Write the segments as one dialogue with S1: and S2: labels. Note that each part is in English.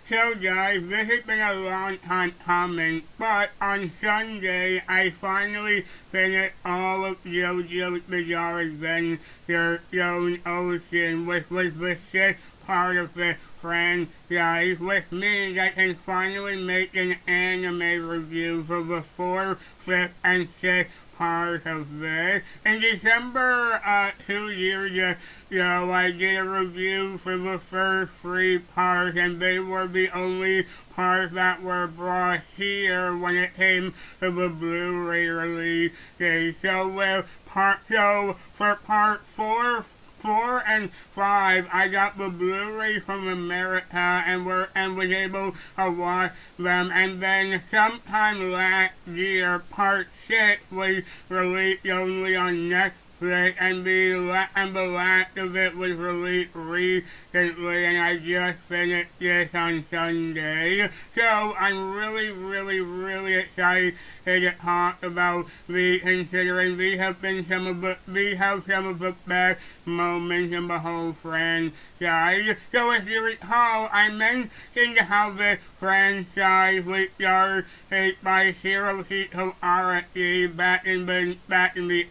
S1: So guys, this has been a long time coming, but on Sunday I finally finished all of JoJo's Bizarre Adventure Zone Ocean, which was the sixth part of the franchise, which means I can finally make an anime review for the fourth, fifth, and sixth part of this. In December 2 years ago, I did a review for the first three parts, and they were the only parts that were brought here when it came to the Blu-ray release. So for part four and five, I got the Blu-ray from America and was able to watch them. And then sometime last year, part six was released only on Netflix, and the last of it was released recently, and I just finished this on Sunday. So I'm really excited to talk about these, considering these have some of the best moments in the whole franchise. So if you recall, I mentioned how the franchise was started by Hirohito Araki back in the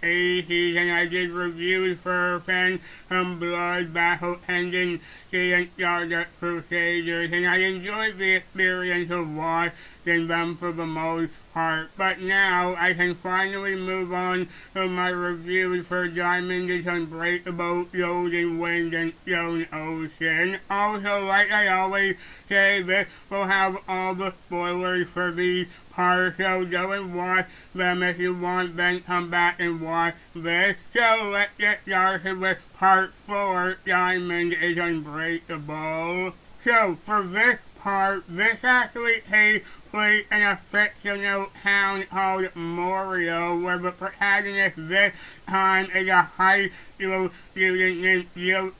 S1: 80s, and I did reviews for Phantom Blood, Battle Engine, and Stardust Crusaders, and I enjoyed the experience of watching them for the most part. But now I can finally move on to my reviews for Diamond is Unbreakable, Golden Wind, and Stone Ocean. Also, like I always say, this will have all the spoilers for these parts, so go and watch them if you want, then come back and watch this. So let's get started with part 4, Diamond is Unbreakable. So for this part, this actually takes place in a fictional town called Morio, where the protagonist this time is a high school student named Joseph,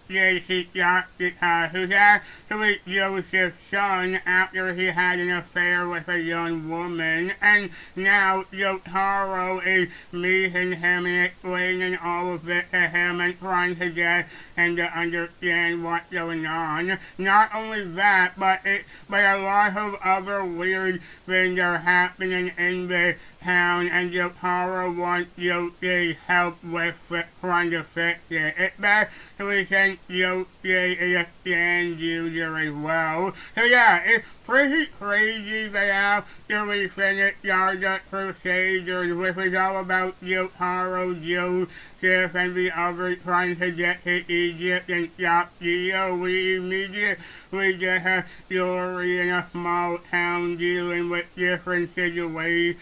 S1: who's actually Joseph's son after he had an affair with a young woman, and now Yotaro is meeting him and explaining all of it to him and trying to get him to understand what's going on. Not only that, but a lot of other weird things are happening in the town, and Yotaro wants Yosuke's help with trying to fix it. Especially since Yosuke is a stand user as well. So yeah, it's pretty crazy that after we finish Stardust Crusaders, which is all about Yotaro, Joseph, and the others trying to get to Egypt and stop Geo, we immediately get a story in a small town dealing with different situations.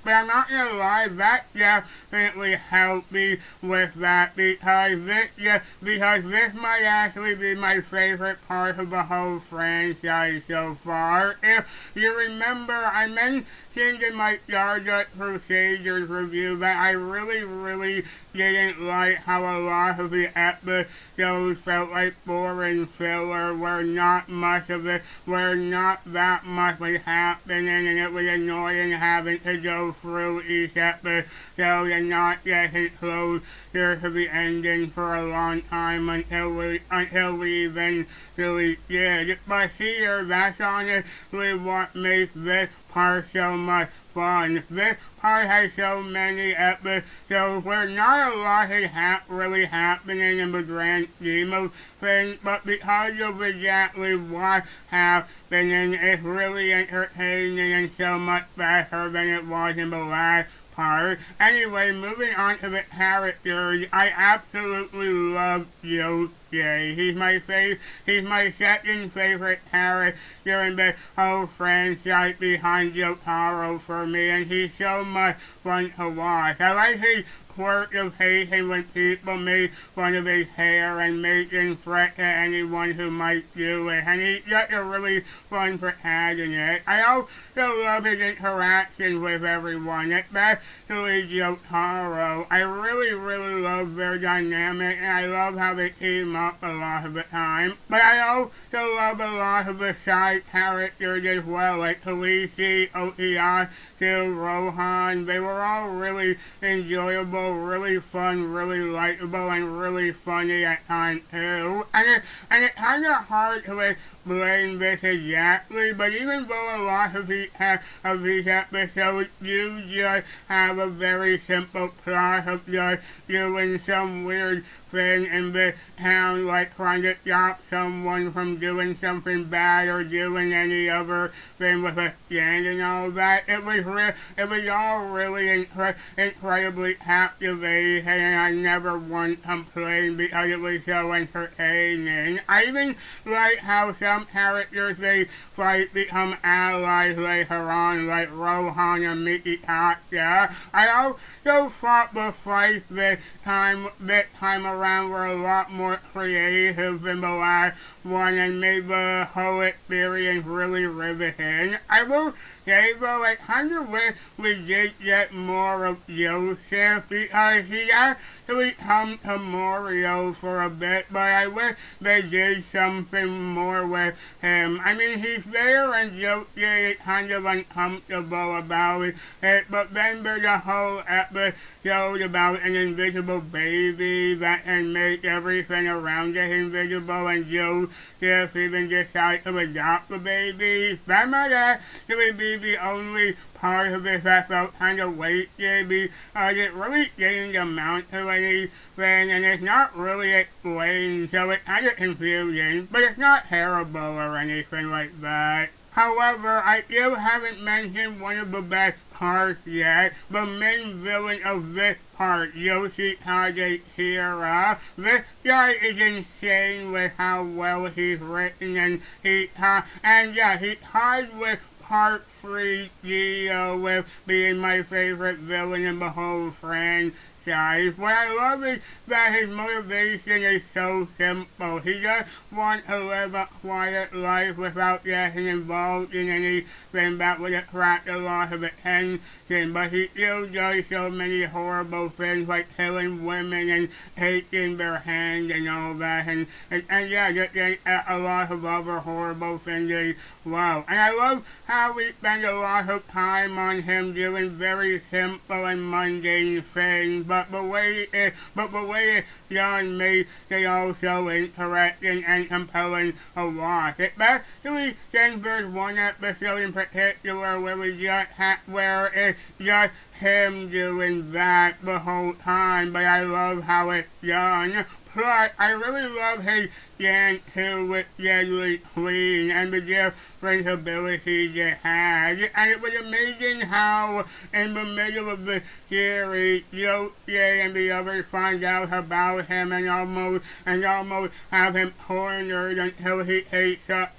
S1: But I'm not gonna lie, that definitely helped me with that, because this might actually be my favorite part of the whole franchise so far. If you remember, I mentioned in my Stardust Crusaders review that I really didn't like how a lot of the episodes felt like boring filler, where not that much was happening, and it was annoying having to go through each episode and not getting closer to the ending for a long time until we eventually did. But here, that's honestly what makes this part so much fun. This part has so many episodes where not a lot is really happening in the grand scheme of things, but because of exactly what happening, it's really entertaining and so much better than it was in the last part. Anyway, moving on to the characters, I absolutely love Josuke. He's my second favorite character in the whole franchise behind Yotaro for me, and he's so much fun to watch. I like his quirk of hating when people make fun of his hair and making threats to anyone who might do it, and he's just a really fun protagonist. I also love his interaction with everyone, especially Yotaro. I really love their dynamic, and I love how they team up a lot of the time. But I also love a lot of the side characters as well, like Kalishi, Okiyasu, Rohan. They were all really enjoyable enjoyable, really fun, really likable, and really funny at times too. And it's kind of hard to explain this exactly, but even though a lot of these episodes do just have a very simple plot of just doing some weird thing in the town, like trying to stop someone from doing something bad or doing any other thing with a stand and all that. It was all really incredibly captivating, and I never once complained because it was so entertaining. I even like how some characters they fight become allies later on, like Rohan and Mikitaka. I also thought the fights this time around were a lot more creative than the last one and made the whole experience really riveting. I will say though, I kind of wish we did get more of Joseph because he actually come to Morio for a bit, but I wish they did something more with him. I mean, he's there and Joseph is kind of uncomfortable about it, but then there's a whole episode about an invisible baby that can make everything around it invisible, and Joseph even decides to adopt the baby. That might actually be the only part of this that felt kind of wasted because it really didn't amount to anything and it's not really explained, so it's kind of confusing, but it's not terrible or anything like that. However, I still haven't mentioned one of the best parts yet, the main villain of this part, Yoshikage Kira. This guy is insane with how well he's written, and he tied with Part 3 Geo with being my favorite villain in the whole franchise. What I love is that his motivation is so simple. He just wants to live a quiet life without getting involved in anything that would attract a lot of attention, but he still does so many horrible things like killing women and taking their hands and all that, and just a lot of other horrible things as well. And I love how we spend a lot of time on him doing very simple and mundane things, but the way it's done makes it also interesting and compelling a lot. Especially since there's one episode in particular where it's just him doing that the whole time, but I love how it's done. Plus, I really love his dance too with Deadly Queen and the different abilities it has. And it was amazing how in the middle of the series, Yosuke and the others find out about him and almost have him cornered until he takes the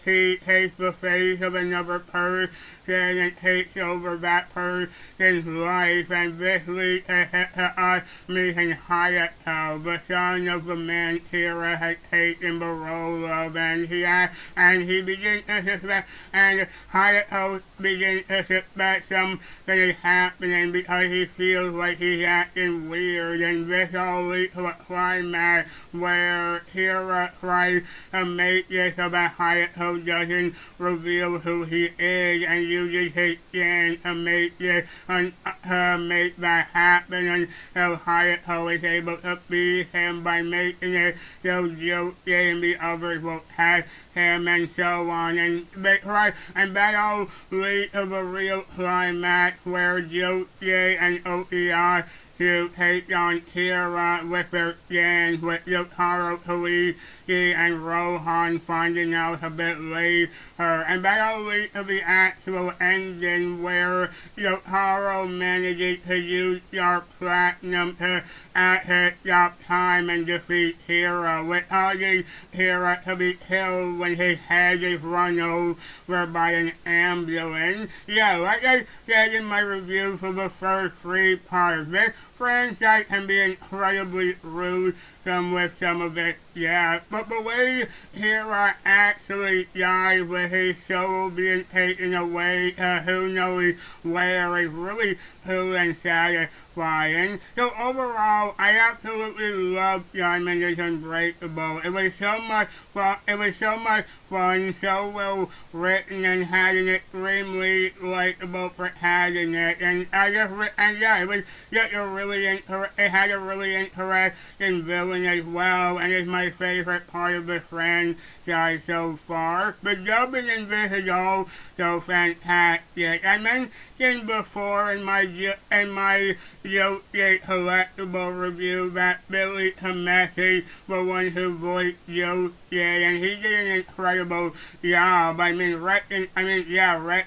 S1: face of another person and takes over that person's life, and this leads to us meeting Hayato, the son of the man Kira had taken the role of, and he begins to suspect, and Hayato begins to suspect something is happening because he feels like he's acting weird, and this all leads to a climax where Kira tries to make this so that Hayato doesn't reveal who he is, and uses his skin to make that happen until Hayato is able to beat him by making it so Josuke and the others will catch him and so on, and that all leads to the real climax where Josuke and Okiya to take on Kira with their gangs, with Yotaro Koichi and Rohan finding out a bit later, and that all leads to the actual ending where Yotaro manages to use Dark Platinum to stop time and defeat Kira, which causes Kira to be killed when his head is run over by an ambulance. Yeah, like I said in my review for the first 3 parts, this franchise can be incredibly rude awesome with some of it, yeah. But the way Hera actually dies with his soul being taken away to who knows where is really cool and satisfying. So overall, I absolutely love Diamond is Unbreakable. It was so much fun. It was so much fun, so well written, and had an extremely likable protagonist. And yeah, it was just it had a really interesting villain as well, and it's my favorite part of the franchise so far. The dubbing in this is all so fantastic. I mentioned before in my JoJo's collectible review that Billy Tomasi, the one who voiced JoJo, and he did an incredible job. Rest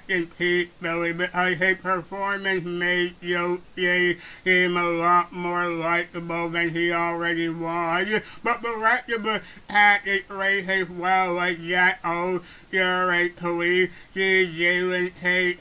S1: in peace, Billy, because his performance made JoJo seem a lot more likable than he already was. But the rest of the cast is great as well, like Jack O'Leary, Jalen Tate,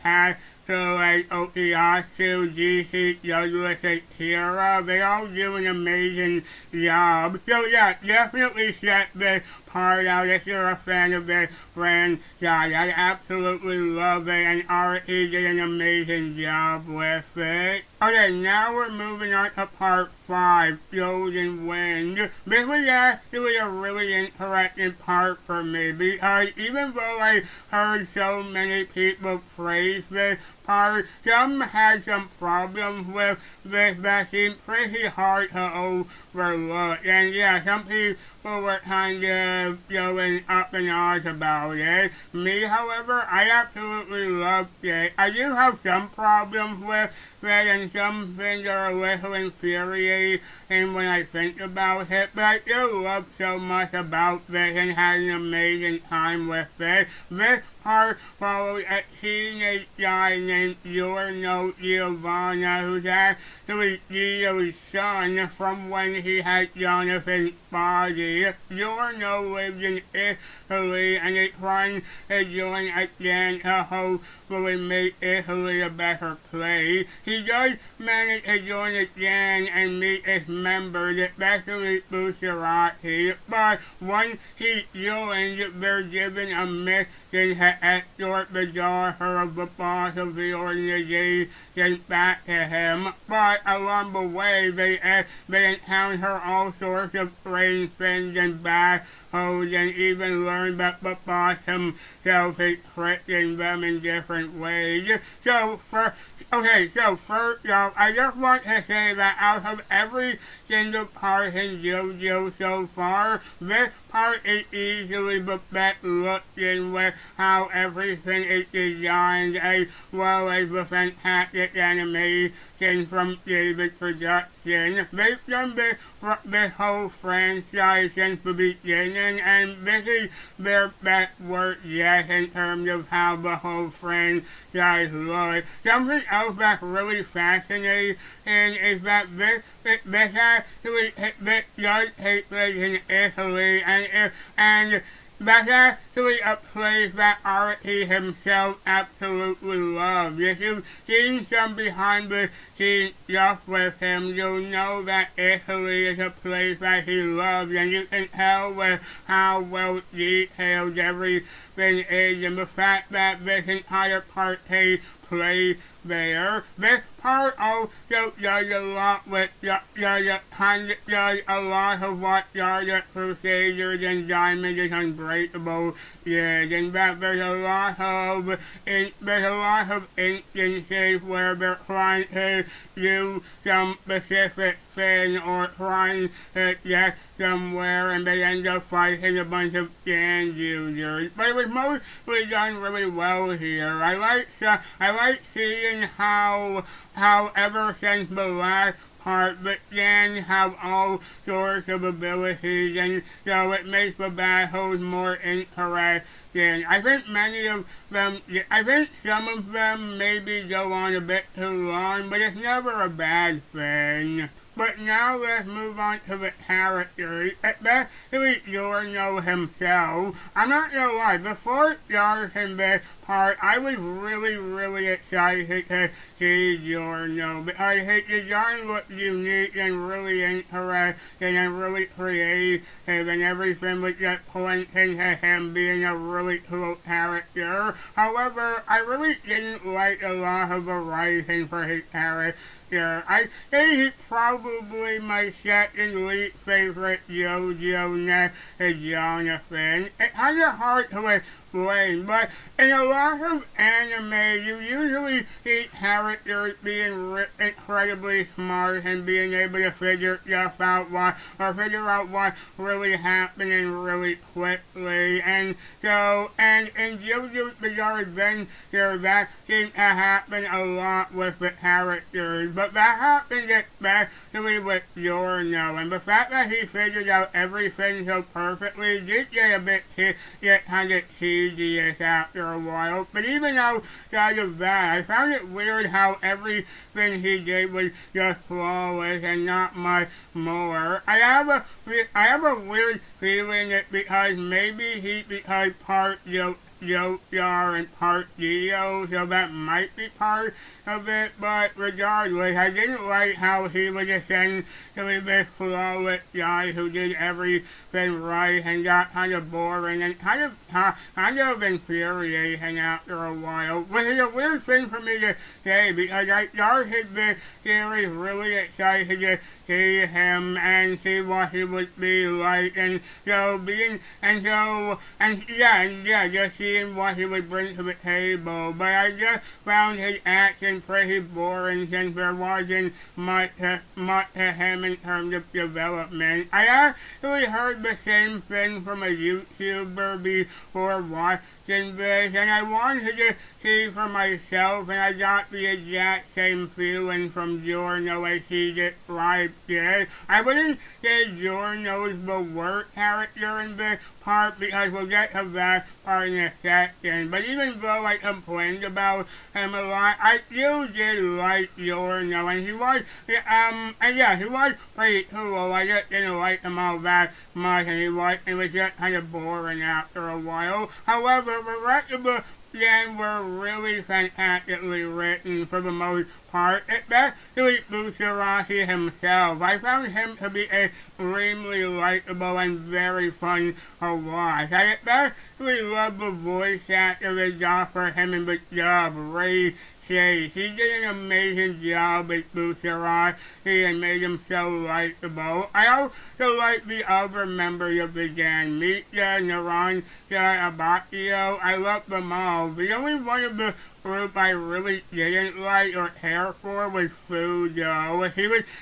S1: so like Okiyasu, GC, Douglas, and Kira, they all do an amazing job. So yeah, definitely check this part out if you're a fan of this franchise. I absolutely love it, and RT did an amazing job with it. Okay, now we're moving on to part 5, Golden Wind. This was actually a really interesting part for me, because even though I heard so many people praise this part, some had some problems with this that seemed pretty hard to overlook. And yeah, some people were kind of going up in arms about it. Me, however, I absolutely loved it. I do have some problems with it, and some things are a little infuriating when I think about it, but I still love so much about this and had an amazing time with it. This part follows a teenage guy named Giorno Giovanna, who's actually Gio's son from when he had Jonathan's body. Giorno lives in Italy and is trying to join again to hopefully make Italy a better place. He does manage to join again and meet its members, especially Bucciarati, but once he joins, they're given a mission to escort the daughter of the boss of the organization back to him. But along the way, they encounter all sorts of strange things and battles, and even learn that the boss himself is tricking them in different ways. So first off, I just want to say that out of every single part in JoJo so far, this part is easily the best looking with how everything is designed, as well as the fantastic animation from David Production. They've done this whole franchise since the beginning, and this is their best work yet in terms of how the whole franchise looks. Something else that's really fascinating is that this does take place in Italy, and that's actually a place that Artie himself absolutely loves. If you've seen some behind the scenes stuff with him, you'll know that Italy is a place that he loves, and you can tell with how well detailed everything is, and the fact that this entire part takes place there. This part also does a lot with does a lot of what the Crusaders and Diamond is Unbreakable did, and that there's a lot of instances where they're trying to do some specific thing or trying to get somewhere, and they end up fighting a bunch of gang users. But it was mostly done really well here. I like seeing how ever since the last part, but then have all sorts of abilities, and so it makes the battles more interesting. I think some of them maybe go on a bit too long, but it's never a bad thing. But now let's move on to the characters, especially Giorno himself. I'm not gonna lie, before starting this part, I was really excited to see Giorno because his design looked unique and really interesting and really creative, and everything was just pointing to him being a really cool character. However, I really didn't like a lot of the writing for his character. I think he's probably my second least favorite JoJo next to Jonathan. It's kind of hard to explain, but in a lot of anime, you usually see characters being incredibly smart and being able to figure stuff out figure out what's really happening really quickly. And in JoJo's Bizarre Adventure, that seems to happen a lot with the characters. But that happens especially with Giorno, and the fact that he figured out everything so perfectly did get a bit kind of tedious after a while. But even outside of that, I found it weird how everything he did was just flawless and not much more. I have a weird feeling that because maybe because part Jojar and part Dio, so that might be part of it, but regardless, I didn't like how he was essentially this flawless guy who did everything right and got kind of boring and kind of infuriating after a while, which is a weird thing for me to say because I started this series really excited to see him and see what he would be like, and just seeing what he would bring to the table. But I just found his action pretty boring since there wasn't much to him in terms of development. I actually heard the same thing from a YouTuber before watching this, and I wanted to see for myself, and I got the exact same feeling from Giorno as he described it. I wouldn't say Giorno's the worst character in this part because we'll get to that part in a second. But even though I complained about him a lot, I still did like Giorno, and he was pretty cool. I just didn't like him all that much, and it was just kind of boring after a while. However, the rest of the game were really fantastically written for the most part, especially Busaraki himself. I found him to be extremely likable and very fun to watch. I especially love the voice actor they got for him in the job, Ray Chase. He did an amazing job with Busaraki and made him so likable. I also like the other members of the gang, Mika, Naranja, Abatio. I love them all. The only one of the group I really didn't like or care for was Fudo.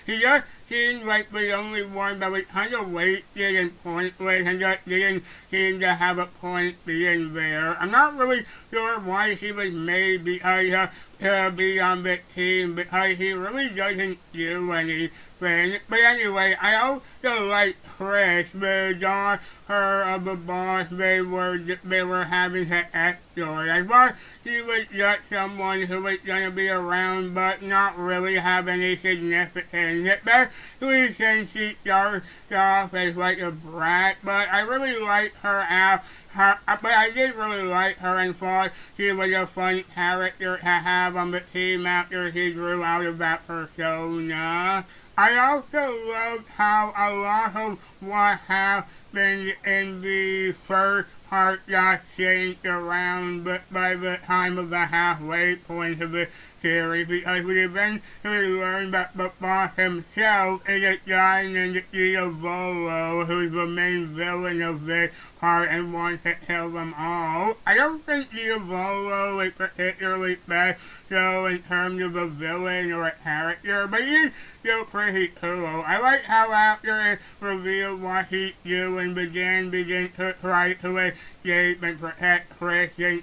S1: He just seemed like the only one that was kind of wasted and pointless and just didn't seem to have a point being there. I'm not really sure why he was made because to be on the team because he really doesn't do anything. But anyway, I also like Chris, the daughter of the boss they were having to escort. I thought he was just someone who was gonna be around but not really have any significance. Especially since she started off as like a brat, but I really liked her but I did really like her and thought she was a fun character to have on the team after she grew out of that persona. I also loved how a lot of what happened in the first part got changed around by the time of the halfway point of the series because we eventually learned that the boss himself is a guy named Diavolo, who's the main villain of this part and wants to kill them all. I don't think Diavolo is particularly special in terms of a villain or a character, but he's still pretty cool. I like how after it revealed what he's doing, begin to try to escape and protect Christian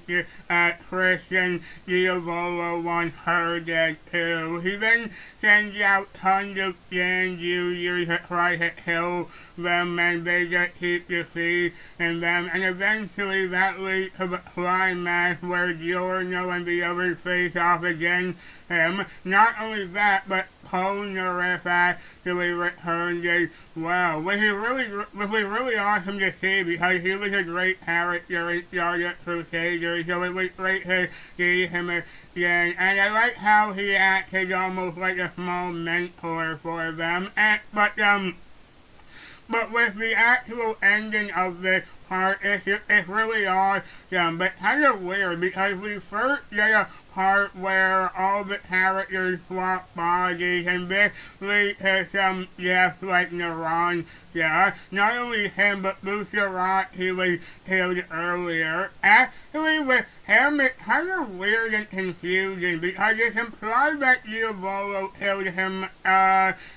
S1: Diavolo wants her dead too. He then sends out tons of gang users to try to kill them, and they just keep defeating them, and eventually that leads to the climax where Giorno and the others face off against him. Not only that, but Polnareff actually returned as well, which is really awesome to see because he was a great character in Star Crusaders, so it was great to see him again. And I like how he acted almost like a small mentor for them. But with the actual ending of this part, it's really awesome, but kind of weird because we first get a part where all the characters swap bodies and basically to some death like Naran. Yeah, not only him but Busarat, he was killed earlier. Actually, with him, it's kind of weird and confusing because it's implied that Diavolo killed him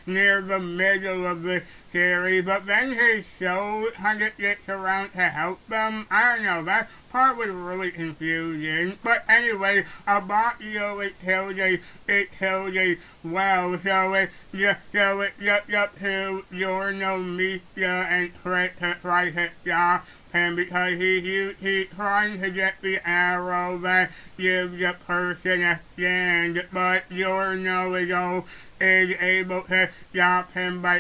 S1: near the middle of the series, but then his soul kind of gets around to help them. I don't know, that part was really confusing. But anyway, Abatio it killed as well, so it's up to Yorno, Misha, and Crit to try to stop him because he's trying to get the arrow that gives a person a stand, but Yorno is able to stop him by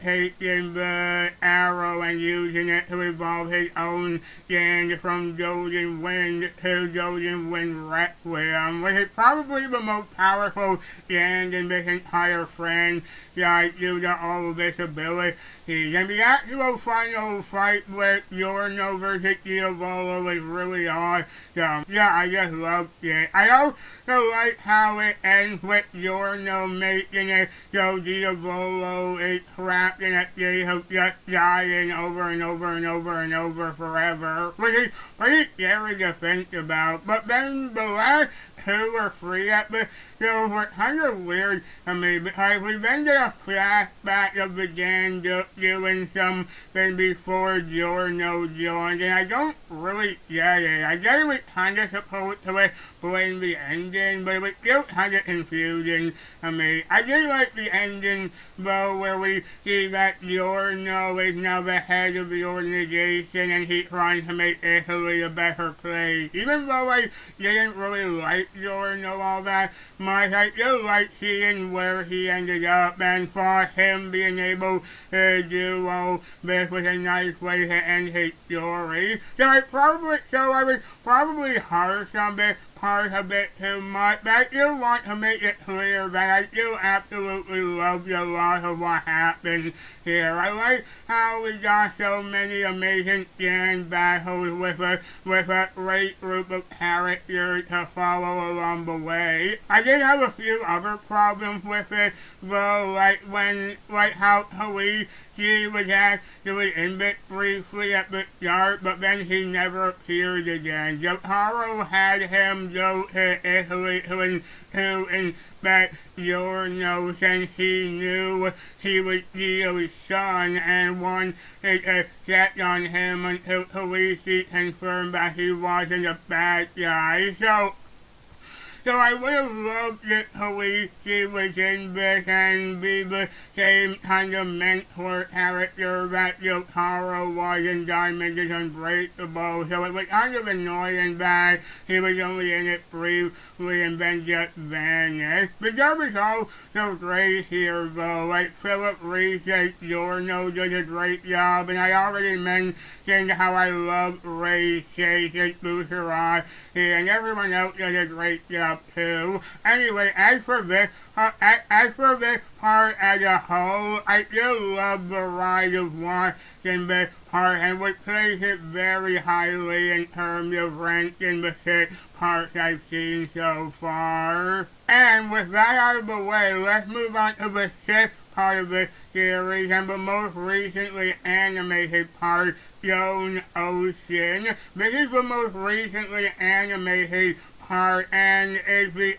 S1: taking the arrow and using it to evolve his own stand from Golden Wind to Golden Wind Requiem, which is probably the most powerful stand in this entire franchise due to all of its abilities. And the actual final fight with Yorno versus Diavolo was really awesome. Yeah, I just loved it. I also like how it ends with Yorno making it so Diavolo is trapped in a state of just dying over and over and over and over forever, which is pretty scary to think about. But then the last 2 or 3 episodes were kind of weird to me because we then get a flashback of the gang doing something before Yorno joined, and I don't really get it. I guess it was kind of supposed to explain the ending, but it was still kind of confusing to me. I did like the ending, though, where we see that Yorno is now the head of the organization and he's trying to make Italy a better place. Even though I didn't really like Yorno all that much, I still like seeing where he ended up, and for him being able to do all this was a nice way to end his story. So I was probably harsh on this part a bit too much, but I still want to make it clear that I still absolutely loved a lot of what happened here. I like how we got so many amazing stand battles with a great group of characters to follow along the way. I did have a few other problems with it, though, like how he was actually in it briefly at the start, but then he never appeared again. Jotaro had him go to Italy to inspect Yorno since he knew he was Gio's son and wanted to check on him until Talisi confirmed that he wasn't a bad guy. So I would have loved if Talisi was in this and be the same kind of mentor character that Jotaro was in Diamond is Unbreakable. So it was kind of annoying that he was only in it briefly and then just vanished. The job is also great here though. Like Philip Reese as Yorno does a great job, and I already mentioned how I love Ray Chase as Busarat, and everyone else does a great job too. Anyway, as for this part as a whole, I still love the ride of watching this part and would place it very highly in terms of ranking the 6 parts I've seen so far. And with that out of the way, let's move on to the 6th part of the series and the most recently animated part, Stone Ocean. This is the most recently animated part and is the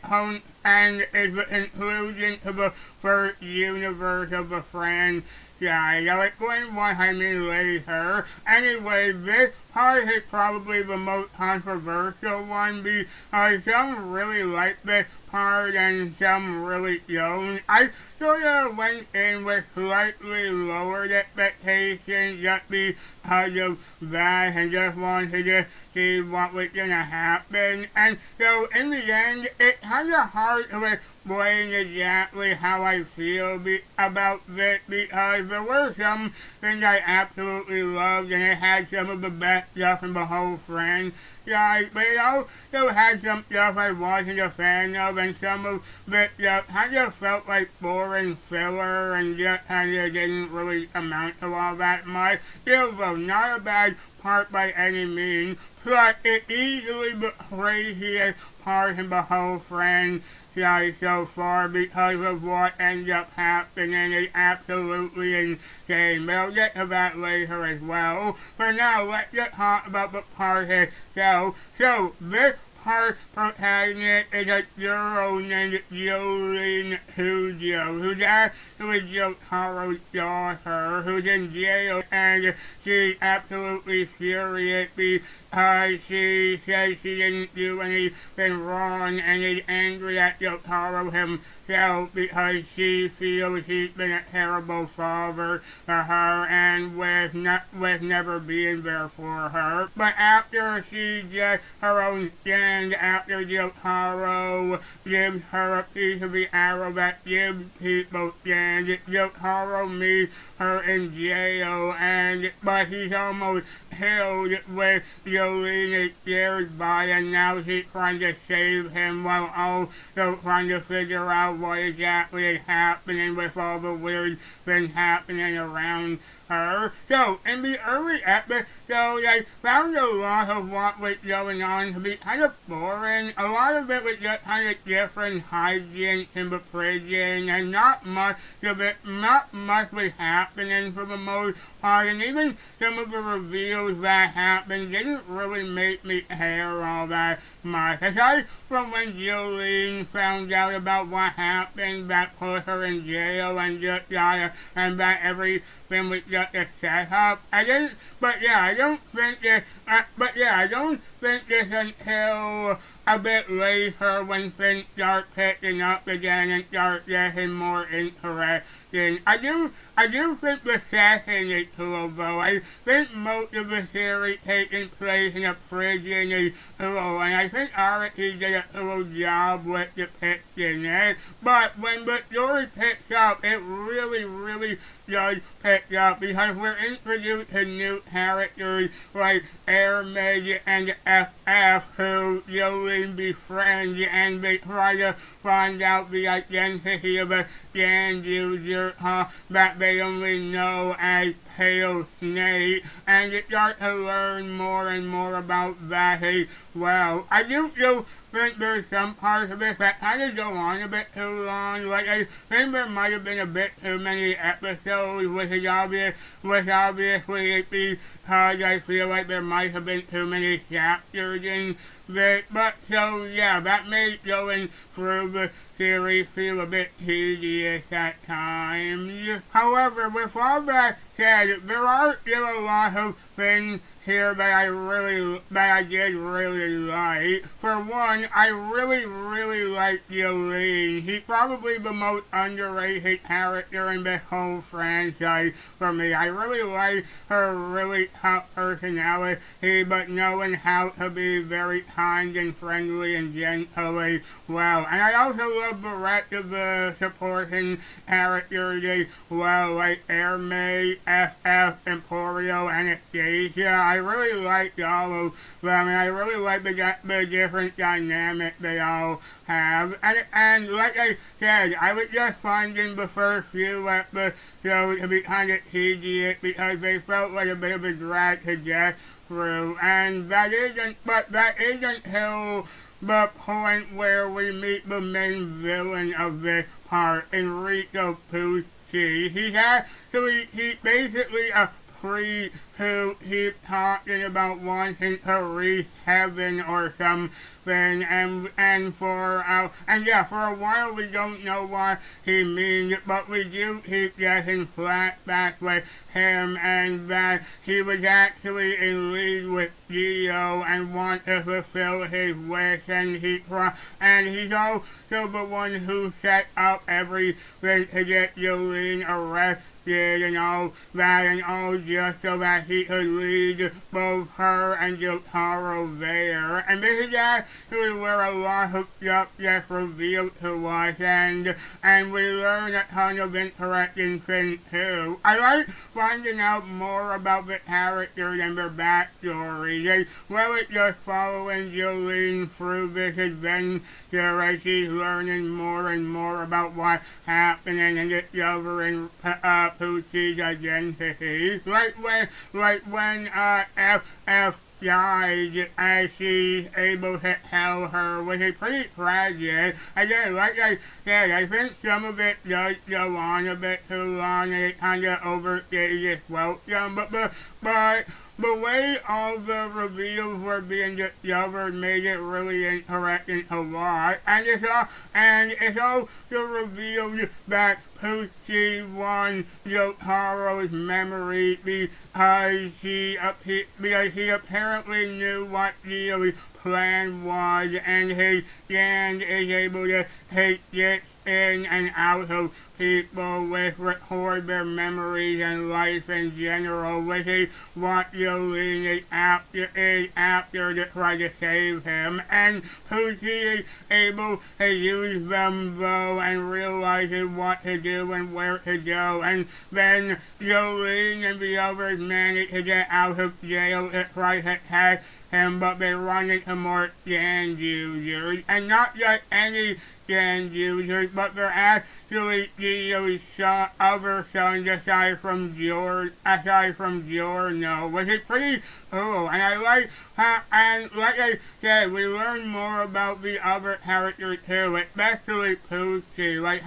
S1: conclusion to the first universe of the franchise. I'll explain what I mean later. Anyway, this part is probably the most controversial one because some really like this part and some really don't. I sort of went in with slightly lowered expectations just because of that and just wanted to see what was going to happen. And so in the end, it's kind of hard to explain exactly how I feel about this because there were some things I absolutely loved and it had some of the best stuff in the whole franchise, but it also had some stuff I wasn't a fan of and some of the stuff kind of felt like boring filler and just kind of didn't really amount to all that much. Still though, not a bad part by any means, plus it's easily the craziest part in the whole franchise so far because of what ends up happening. It's absolutely insane, but I'll get to that later as well. For now, let's just talk about the part itself. So, this part protagonist is a girl named Jolene Hujo, who's actually Jotaro's daughter, who's in jail, and she's absolutely furious because she says she didn't do anything wrong and is angry at Jotaro himself because she feels he's been a terrible father to her and with never being there for her. But after she gets her own stand, after Jotaro gives her a piece of the arrow that gives people stand, Jotaro meets her in jail, but he's almost killed with Jolene is scared by, and now she's trying to save him while also trying to figure out what exactly is happening with all the weird things happening around her. So, in the early episodes, I found a lot of what was going on to be kind of boring. A lot of it was just kind of different hijinks in the prison, and not much was happening for the most part, and even some of the reveals that happened didn't really make me care all that much. Aside from when Jolene found out about what happened that put her in jail and and that everything was just a setup. I don't think this until a bit later when things start picking up again and start getting more interesting. I do think the setting is cool though. I think most of the series taking place in a prison is cool, and I think Araki did a cool job with depicting it. But when the story picks up, it really does pick up because we're introduced to new characters like Airmaid and FF who Jolene befriends, and they try to find out the identity of a gang user that they only know as Pale Snake, and you start to learn more and more about that as well. I do still think there's some parts of it that kind of go on a bit too long. Like, I think there might have been a bit too many episodes, which obviously because I feel like there might have been too many chapters in this. But so yeah, that made going through the series feel a bit tedious at times. However, with all that said, there are still a lot of things here that I did really like. For one, I really like Jolene. She's probably the most underrated character in this whole franchise for me. I really like her really tough personality, but knowing how to be very kind and friendly and gentle as well. And I also love the rest of the supporting characters as well, like Airmaid, FF, Emporio, Anastasia. I really liked all of them, and I really like the different dynamics they all have. And like I said, I was just finding the first few episodes to be kind of tedious because they felt like a bit of a drag to get through. And that isn't till the point where we meet the main villain of this part, Enrico Pucci. He's basically a free to keep talking about wanting to reach heaven or something. And for a while we don't know what he means, but we do keep getting flashbacks with him and that he was actually in league with Geo and want to fulfill his wish, and he's also the one who set up everything to get Jolene arrested and all that, and all just so that he could lead both her and Jotaro there. And this is actually where a lot of stuff gets revealed to us, and we learn a ton of interesting things too. I like finding out more about the characters and their backstories, well, it's just following Jolene through this adventure as she's learning more and more about what's happening and discovering Poochie's identity. Like when FF died, as she's able to tell her, which is pretty tragic. Again, like I said, I think some of it does go on a bit too long and it kind of overstays its welcome, but the way all the reveals were being discovered made it really interesting to watch, and it's also revealed that Poochie won Jotaro's memory because he apparently knew what Geo's plan was, and his hand is able to take it in and out of people with record their memories and life in general, which is what Jolene is after to try to save him. And Poochie is able to use them though and realizes what to do and where to go. And then Jolene and the others manage to get out of jail to try to catch him, but they run into more gang users, and not just any gang users, but they're actually Geo's other sons aside from Giorno, which is pretty cool. And I like and like I said, we learn more about the other characters too, especially Poochie, like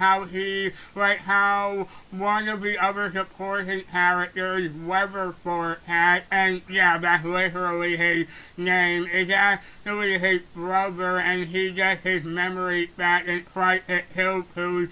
S1: how one of the other supporting characters, Weatherford, and yeah, that's literally his name, is actually his brother, and he gets his memory back and tries to kill Poochie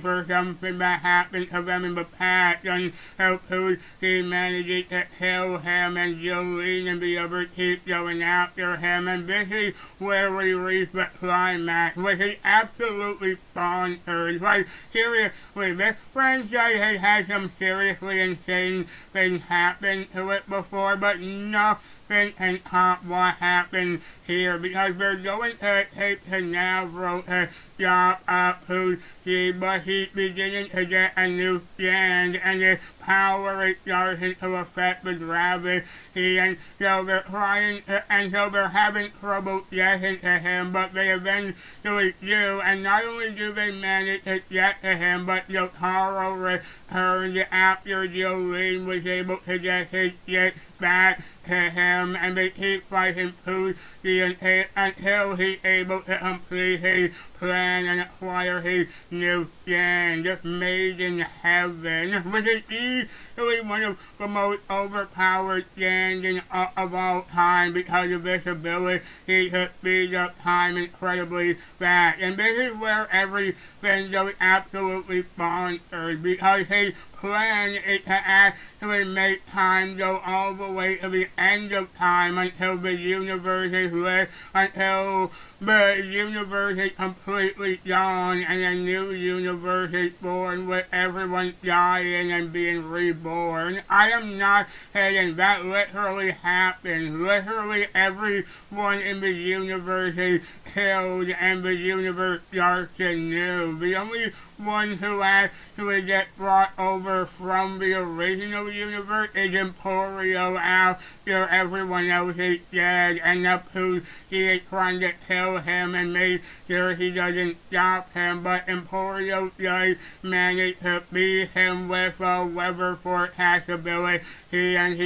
S1: for something that happened to them in the past, and how Poochie manages to kill him, and Jolene and the others keep going after him, and this is where we reach the climax, which is absolutely bonkers. Like, seriously, this franchise has had some seriously insane things happen to it before, but nothing can top what happened here, because they're going to take Canaveral to stop Poochie, but he's beginning to get a new stand, and his power is starting to affect the gravity, and so they're having trouble getting to him, but they eventually do, and not only do they manage to get to him, but Jotaro returned after Jolene was able to get his shit back to him, and they keep fighting Poochie until he's able to complete his plan and acquire his new stand, made in heaven, which is easily one of the most overpowered stands of all time because of this ability to speed up time incredibly fast. And this is where everything goes absolutely bonkers, because his plan is to actually make time go all the way to the end of time until the universe is lit, until the universe is completely gone and a new universe is born with everyone dying and being reborn. I am not kidding, that literally happens. Literally everyone in the universe is killed and the universe starts anew. The only one who actually gets brought over from the original universe is Emporio after everyone else is dead, and the Poochie is trying to kill him and make sure he doesn't stop him, but Emporio does manage to beat him with a weather forecast ability, and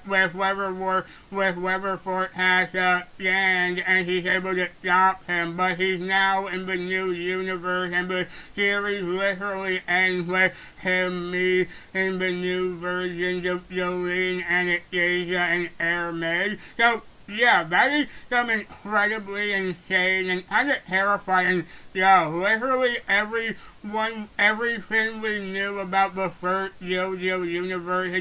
S1: with weather forecast and he's able to stop him, but he's now in the new universe, and the series series literally ends with him meeting the new versions of Jolene, Anastasia, and Airmaid. So yeah, that is some incredibly insane and kind of terrifying. Yeah, literally everything we knew about the first JoJo universe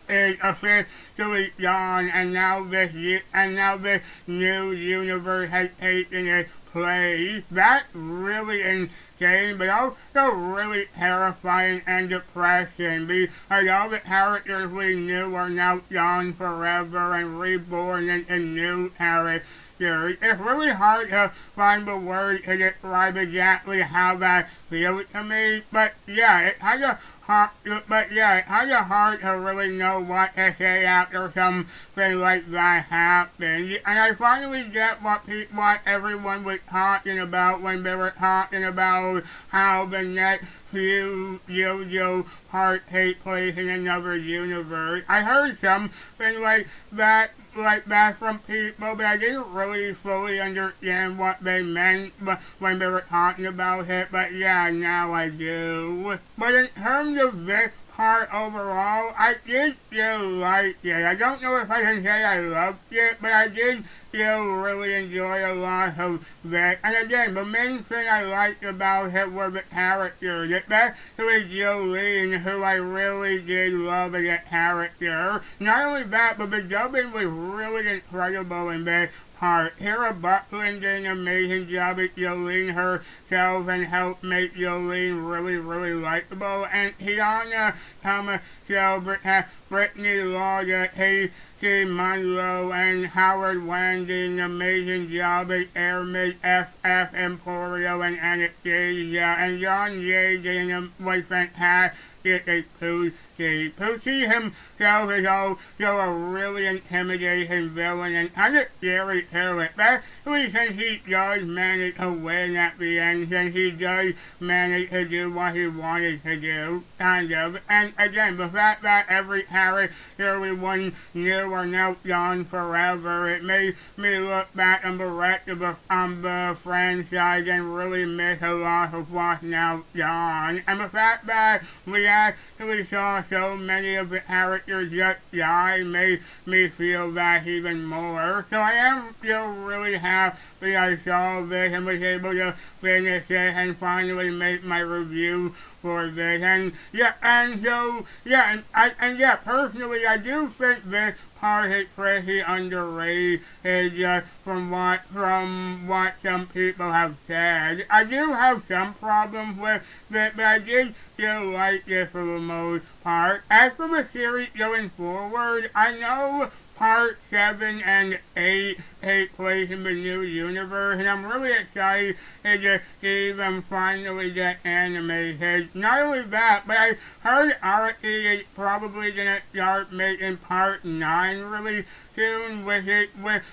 S1: is officially gone, and now this new universe has taken its place. That's really insane, but also really terrifying and depressing, because all the characters we knew are now gone forever and reborn into new characters. It's really hard to find the words to describe exactly how that feels to me, but yeah, it's kind of hard to really know what to say after something like that happened. And I finally get what everyone was talking about when they were talking about how the next few JoJo parts take place in another universe. I heard something like that from people, but I didn't really fully understand what they meant when they were talking about it, but yeah, now I do. But in terms of this part overall, I did still like it. I don't know if I can say I loved it, but I did still really enjoy a lot of it. And again, the main thing I liked about it were the characters, especially Jolene, who I really did love as a character. Not only that, but the dubbing was really incredible in this part. Hera Buckland did an amazing job at Jolene herself and helped make Jolene really, really likable. And Tiana Thomas, Brittany Lawyer, Casey Munro, and Howard Wang did an amazing job at Airmaid, FF Emporio, and Anastasia. And John Jay was fantastic as Poochie. Poochie himself is also a really intimidating villain and kind of scary too, especially since he does manage to win at the end, since he does manage to do what he wanted to do, kind of. And again, the fact that every character we once knew are now gone forever, it made me look back on the rest of the franchise and really miss a lot of what's now gone. And the fact that we actually saw so many of the characters just die made me feel that even more. So I am still really happy I saw this and was able to finish it and finally make my review for this. And personally I do think this part is pretty underrated from what some people have said. I do have some problems with it, but I did still like it for the most part. As for the series going forward, I know Part 7 and 8 take place in the new universe, and I'm really excited to see them finally get animated. Not only that, but I heard Araki is probably going to start making Part 9 really soon, which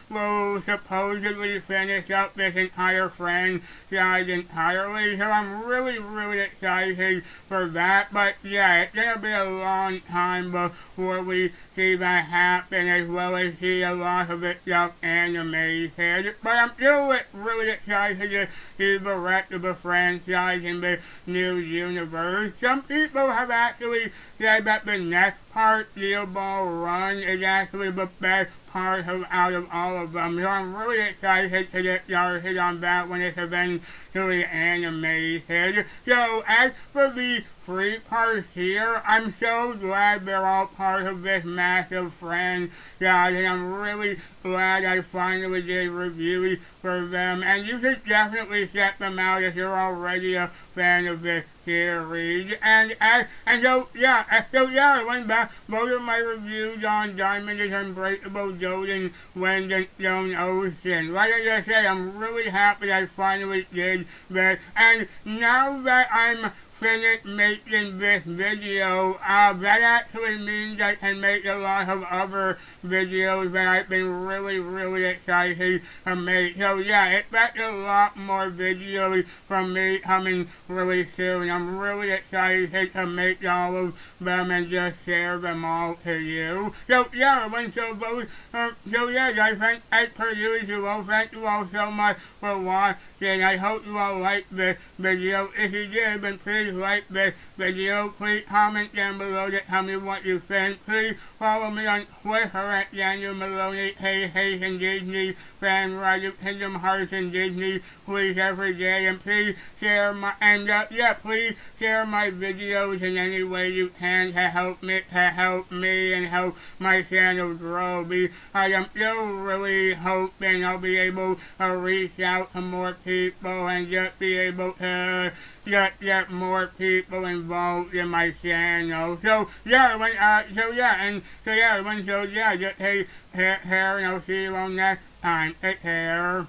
S1: will supposedly finish up this entire franchise entirely, so I'm really, really excited for that. But yeah, it's going to be a long time before we see that happen, as well as see a lot of it stuff animated. But I'm still really excited to see the rest of the franchise in the new universe. Some people have actually said that the next part, Steel Ball Run, is actually the best part out of all of them. So I'm really excited to get started on that when it's eventually animated. So as for the free parts here, I'm so glad they're all part of this massive franchise, and I'm really glad I finally did reviews for them. And you should definitely check them out if you're already a fan of this series. I went back both of my reviews on Diamond is Unbreakable, Golden Wind, and Stone Ocean. Like I just said, I'm really happy I finally did that. And now that I'm finished making this video. That actually means I can make a lot of other videos that I've been really excited to make. So yeah, expect a lot more videos from me coming really soon. I'm really excited to make all of them and just share them all to you. So yeah, so yeah guys, thanks for usual. Thank you all so much for watching. I hope you all liked this video. If you did, then please like this video. Please comment down below to tell me what you think. Please follow me on Twitter at Daniel Maloney, Hey and Disney fan, Roger Kingdom Hearts and Disney, please every day, and please share my please share my videos in any way you can to help me and help my channel grow. I am still really hoping I'll be able to reach out to more people and just be able to get more people involved in my channel. So yeah, just take care, and I'll see you all next time. Take care.